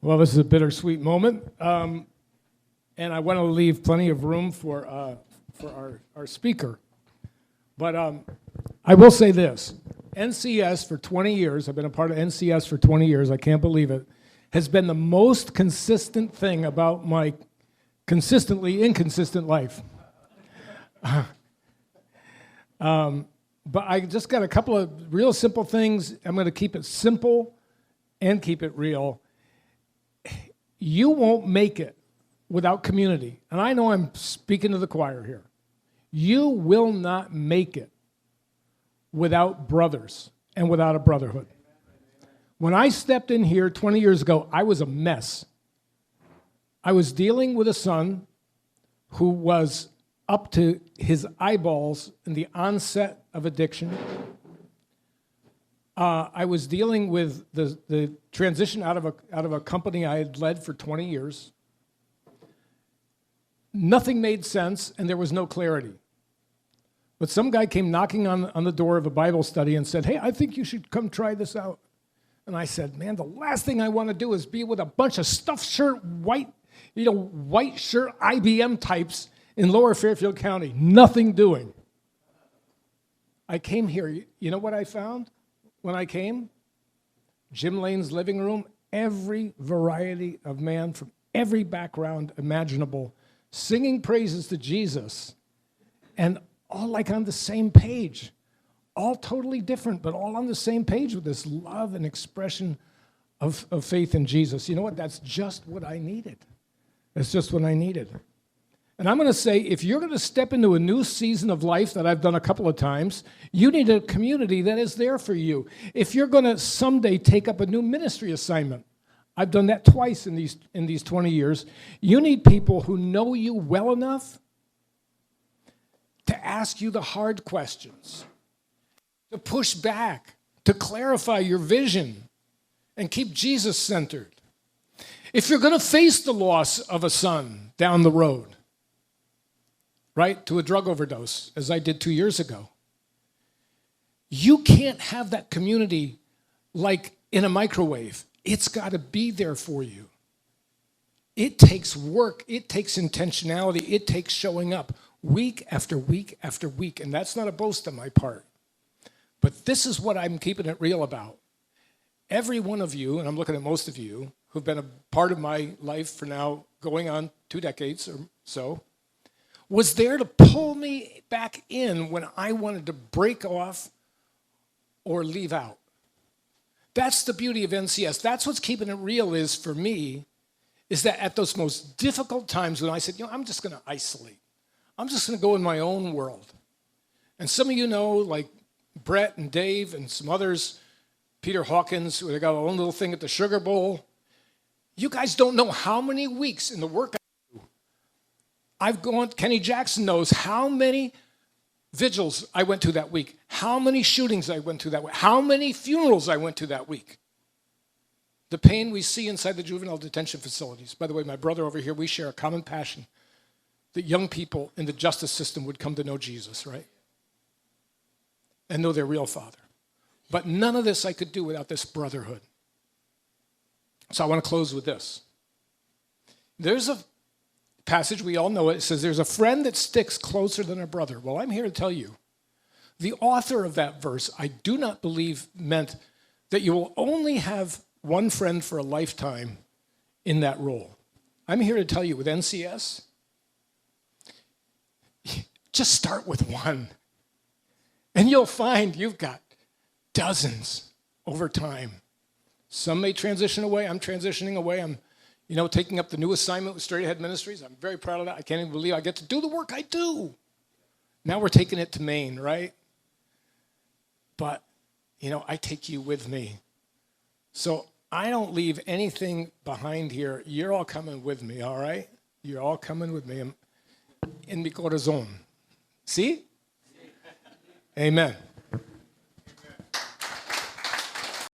Well, this is a bittersweet moment, and I want to leave plenty of room for our speaker. But I will say this. NCS for 20 years, I've been a part of NCS for 20 years, I can't believe it, has been the most consistent thing about my consistently inconsistent life. But I just got a couple of real simple things. I'm going to keep it simple and keep it real. You won't make it without community. And I know I'm speaking to the choir here. You will not make it without brothers and without a brotherhood. When I stepped in here 20 years ago, I was a mess. I was dealing with a son who was up to his eyeballs in the onset of addiction. I was dealing with the transition out of a company I had led for 20 years. Nothing made sense, and there was no clarity. But some guy came knocking on the door of a Bible study and said, "Hey, I think you should come try this out." And I said, "Man, the last thing I want to do is be with a bunch of stuffed shirt, white shirt IBM types in Lower Fairfield County, nothing doing." I came here. You know what I found when I came? Jim Lane's living room, every variety of man from every background imaginable, singing praises to Jesus, and all like on the same page. All totally different, but all on the same page with this love and expression of faith in Jesus. You know what? That's just what I needed. That's just what I needed. And I'm going to say, if you're going to step into a new season of life that I've done a couple of times, you need a community that is there for you. If you're going to someday take up a new ministry assignment, I've done that twice in these 20 years, you need people who know you well enough to ask you the hard questions, to push back, to clarify your vision, and keep Jesus centered. If you're going to face the loss of a son down the road, right, to a drug overdose, as I did 2 years ago, you can't have that community like in a microwave. It's got to be there for you. It takes work. It takes intentionality. It takes showing up week after week after week. And that's not a boast on my part. But this is what I'm keeping it real about. Every one of you, and I'm looking at most of you, who've been a part of my life for now going on 2 decades or so, was there to pull me back in when I wanted to break off or leave out. That's the beauty of NCS. That's what's keeping it real is for me, is that at those most difficult times when I said, I'm just going to isolate. I'm just going to go in my own world. And some of you know, like Brett and Dave and some others, Peter Hawkins, who got their own little thing at the Sugar Bowl. You guys don't know how many weeks in the work I've gone, Kenny Jackson knows how many vigils I went to that week, how many shootings I went to that week, how many funerals I went to that week. The pain we see inside the juvenile detention facilities. By the way, my brother over here, we share a common passion that young people in the justice system would come to know Jesus, right? And know their real Father. But none of this I could do without this brotherhood. So I want to close with this. There's a passage, we all know it. It says, there's a friend that sticks closer than a brother. Well, I'm here to tell you, the author of that verse, I do not believe meant that you will only have one friend for a lifetime in that role. I'm here to tell you, with NCS, just start with one. And you'll find you've got dozens over time. Some may transition away. I'm transitioning away. I'm taking up the new assignment with Straight Ahead Ministries. I'm very proud of that. I can't even believe I get to do the work I do. Now we're taking it to Maine, right? But, I take you with me. So I don't leave anything behind here. You're all coming with me, all right? You're all coming with me. In mi corazón. See? Amen.